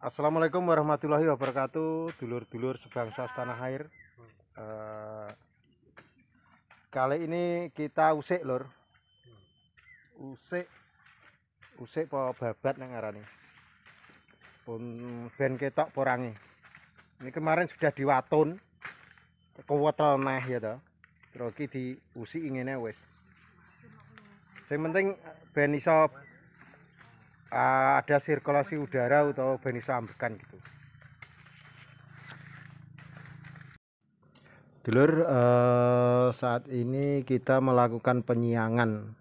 Assalamualaikum warahmatullahi wabarakatuh, dulur-dulur sebangsa setanah air. Kali ini kita usik lur, usik po babat nang ngarani. Pun ben ketok porangi. Ini kemarin sudah diwatun, kewetel neh ya toh. Terus iki diusik ngene wis. Sing penting ben iso ada sirkulasi udara atau ben iso ambekan gitu. Dulur, saat ini kita melakukan penyiangan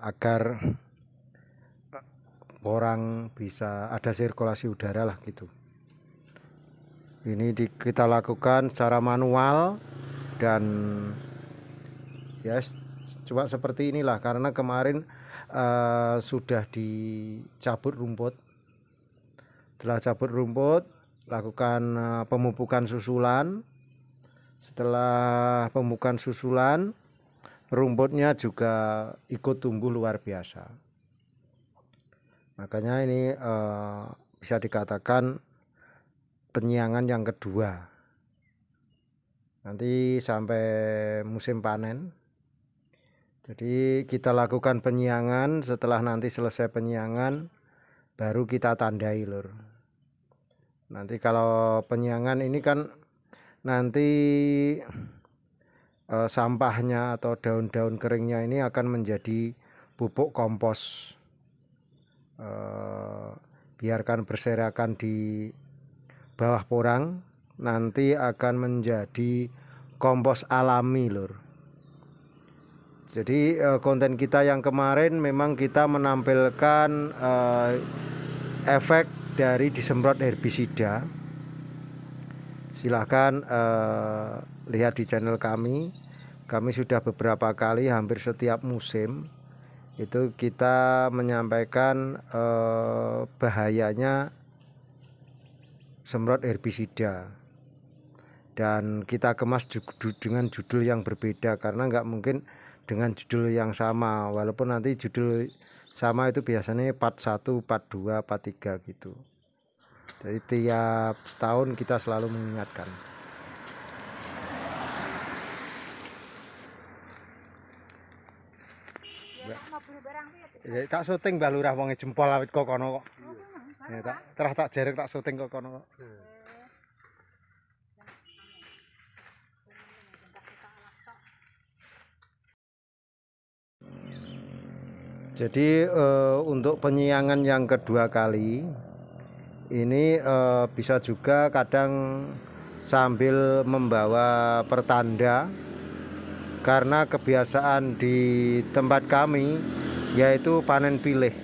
agar orang bisa ada sirkulasi udara lah gitu. Ini kita lakukan secara manual dan ya cuma seperti inilah karena kemarin sudah dicabut rumput. Setelah cabut rumput, lakukan pemupukan susulan. Setelah pemupukan susulan, rumputnya juga ikut tumbuh luar biasa. Makanya ini bisa dikatakan penyiangan yang kedua. Nanti sampai musim panen. Jadi kita lakukan penyiangan, setelah nanti selesai penyiangan baru kita tandai lur. Nanti kalau penyiangan ini kan nanti sampahnya atau daun-daun keringnya ini akan menjadi pupuk kompos. Biarkan berserakan di bawah porang, nanti akan menjadi kompos alami lur. Jadi konten kita yang kemarin memang kita menampilkan efek dari disemprot herbisida. Silahkan lihat di channel kami. Kami sudah beberapa kali, hampir setiap musim itu kita menyampaikan bahayanya semprot herbisida. Dan kita kemas dengan judul yang berbeda karena nggak mungkin dengan judul yang sama, walaupun nanti judul sama itu biasanya part 1, part 2, part 3 gitu. Jadi tiap tahun kita selalu mengingatkan. Ya, tak syuting Mbah Lurah wong jempol awit kok kono kok. Ya, tak jerek tak syuting kok kono kok. Jadi untuk penyiangan yang kedua kali ini bisa juga kadang sambil membawa pertanda, karena kebiasaan di tempat kami yaitu panen pilih.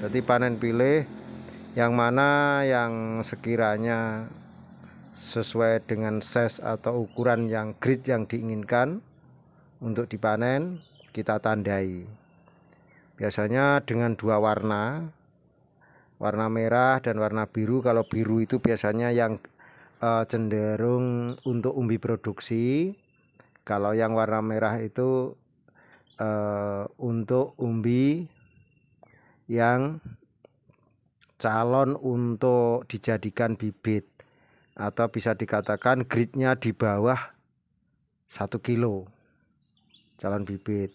Jadi panen pilih yang mana yang sekiranya sesuai dengan size atau ukuran yang grade yang diinginkan untuk dipanen kita tandai. Biasanya dengan dua warna, warna merah dan warna biru. Kalau biru itu biasanya yang cenderung untuk umbi produksi. Kalau yang warna merah itu untuk umbi yang calon untuk dijadikan bibit, atau bisa dikatakan grade-nya di bawah 1 kilo calon bibit.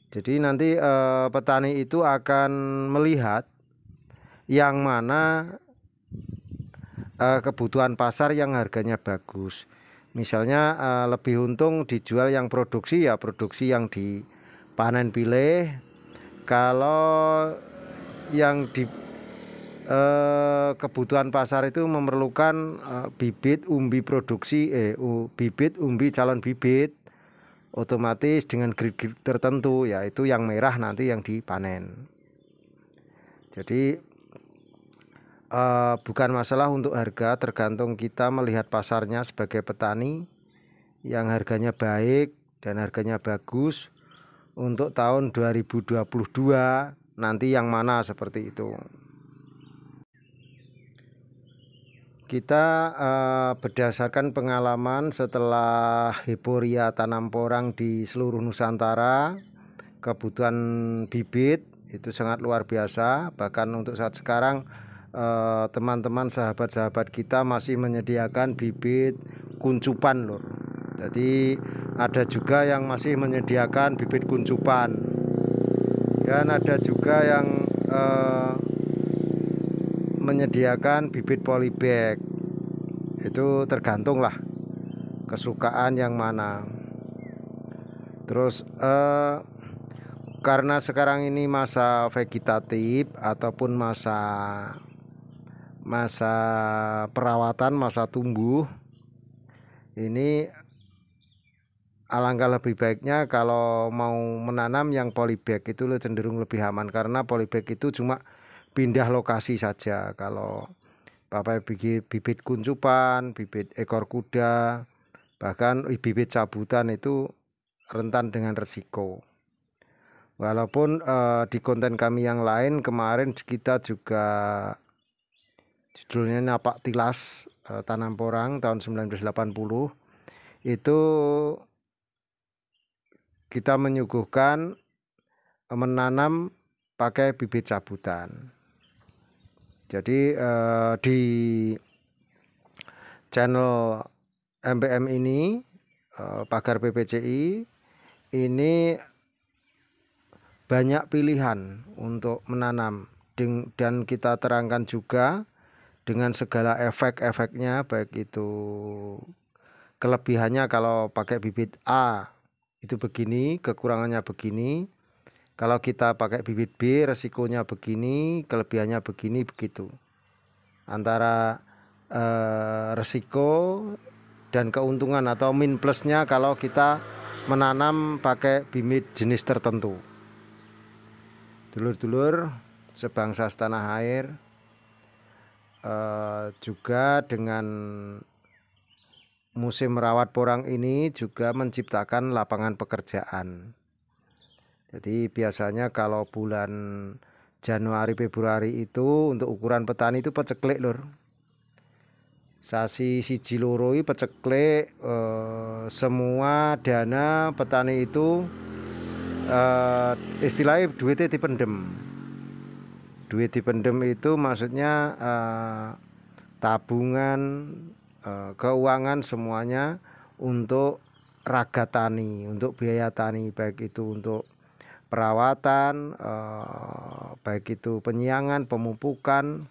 Jadi nanti petani itu akan melihat yang mana kebutuhan pasar yang harganya bagus. Misalnya lebih untung dijual yang produksi, ya produksi yang dipanen pilih. Kalau yang di kebutuhan pasar itu memerlukan bibit umbi produksi, bibit umbi calon bibit, otomatis dengan grade tertentu, yaitu yang merah nanti yang dipanen. Jadi bukan masalah untuk harga, tergantung kita melihat pasarnya sebagai petani yang harganya baik dan harganya bagus untuk tahun 2022 nanti yang mana seperti itu. Kita berdasarkan pengalaman setelah hiporia tanam porang di seluruh Nusantara, kebutuhan bibit itu sangat luar biasa. Bahkan untuk saat sekarang teman-teman sahabat-sahabat kita masih menyediakan bibit kuncupan lur. Jadi ada juga yang masih menyediakan bibit kuncupan, dan ada juga yang menyediakan bibit polybag. Itu tergantung lah kesukaan yang mana. Terus karena sekarang ini masa vegetatif ataupun masa perawatan, masa tumbuh, ini alangkah lebih baiknya kalau mau menanam yang polybag itu cenderung lebih aman, karena polybag itu cuma pindah lokasi saja. Kalau pakai bibit kuncupan, bibit ekor kuda, bahkan bibit cabutan itu rentan dengan resiko. Walaupun di konten kami yang lain kemarin kita juga judulnya Napak Tilas Tanam Porang tahun 1980, itu kita menyuguhkan menanam pakai bibit cabutan. Jadi di channel MPM ini, Pagar PPCI ini banyak pilihan untuk menanam, dan kita terangkan juga dengan segala efek-efeknya, baik itu kelebihannya kalau pakai bibit A itu begini, kekurangannya begini. Kalau kita pakai bibit B resikonya begini, kelebihannya begini, begitu. Antara resiko dan keuntungan atau min plusnya kalau kita menanam pakai bibit jenis tertentu. Dulur-dulur sebangsa setanah air, juga dengan musim merawat porang ini juga menciptakan lapangan pekerjaan. Jadi biasanya kalau bulan Januari Februari itu untuk ukuran petani itu peceklik lur. Sasi siji loro peceklik, semua dana petani itu istilahnya duitnya dipendem. Duit dipendem itu maksudnya tabungan, keuangan semuanya untuk raga tani, untuk biaya tani, baik itu untuk perawatan, baik itu penyiangan, pemupukan,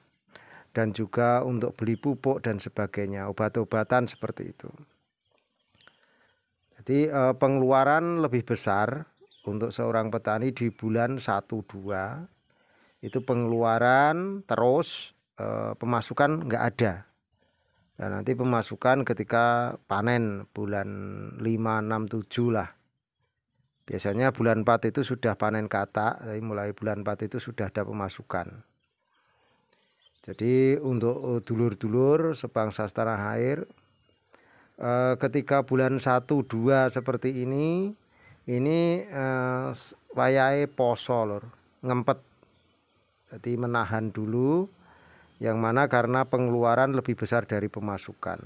dan juga untuk beli pupuk dan sebagainya, obat-obatan seperti itu. Jadi pengeluaran lebih besar untuk seorang petani di bulan 1-2 itu pengeluaran terus, pemasukan nggak ada. Dan nanti pemasukan ketika panen bulan 5, 6, 7 lah. Biasanya bulan 4 itu sudah panen katak, jadi mulai bulan 4 itu sudah ada pemasukan. Jadi untuk dulur-dulur sebangsa setanah air, ketika bulan 1-2 seperti ini wayahe poso lur, ngempet. Jadi menahan dulu, yang mana karena pengeluaran lebih besar dari pemasukan,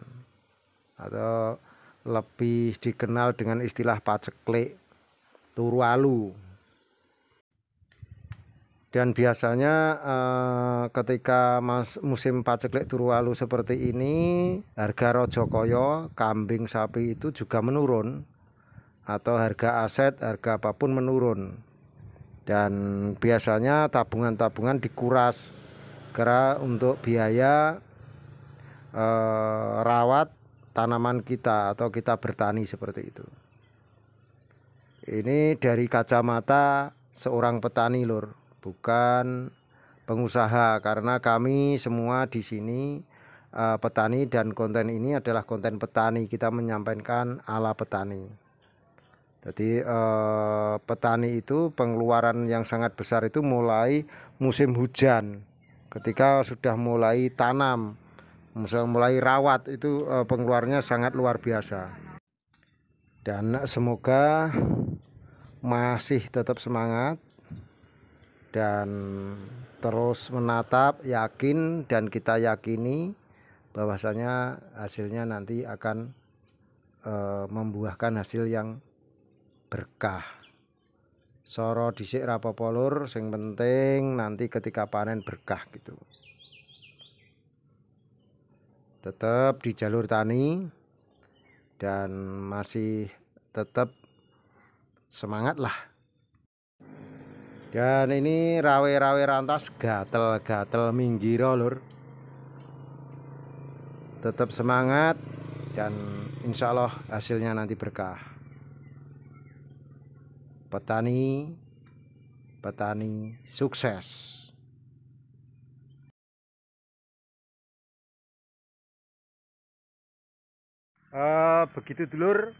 atau lebih dikenal dengan istilah paceklik turu alu. Dan biasanya ketika musim paceklik turu alu seperti ini, harga rojokoyo, kambing, sapi itu juga menurun, atau harga aset, harga apapun menurun. Dan biasanya tabungan-tabungan dikuras karena untuk biaya rawat tanaman kita atau kita bertani seperti itu. Ini dari kacamata seorang petani lur, bukan pengusaha, karena kami semua di sini petani, dan konten ini adalah konten petani, kita menyampaikan ala petani. Jadi petani itu pengeluaran yang sangat besar itu mulai musim hujan, ketika sudah mulai tanam, mulai rawat, itu pengeluarannya sangat luar biasa. Dan semoga masih tetap semangat dan terus menatap, yakin, dan kita yakini bahwasanya hasilnya nanti akan membuahkan hasil yang berkah. Soro dhisik rapopo lur, sing penting nanti ketika panen berkah gitu. tetap di jalur tani dan masih tetap semangat lah. Dan ini rawe-rawe rantas gatel-gatel minggiro lur. Tetap semangat dan insya Allah hasilnya nanti berkah. Petani sukses. Begitu dulur,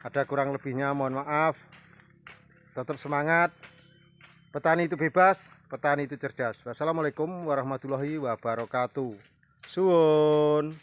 ada kurang lebihnya mohon maaf. Tetap semangat, petani itu bebas, petani itu cerdas. Wassalamualaikum warahmatullahi wabarakatuh. Suwun.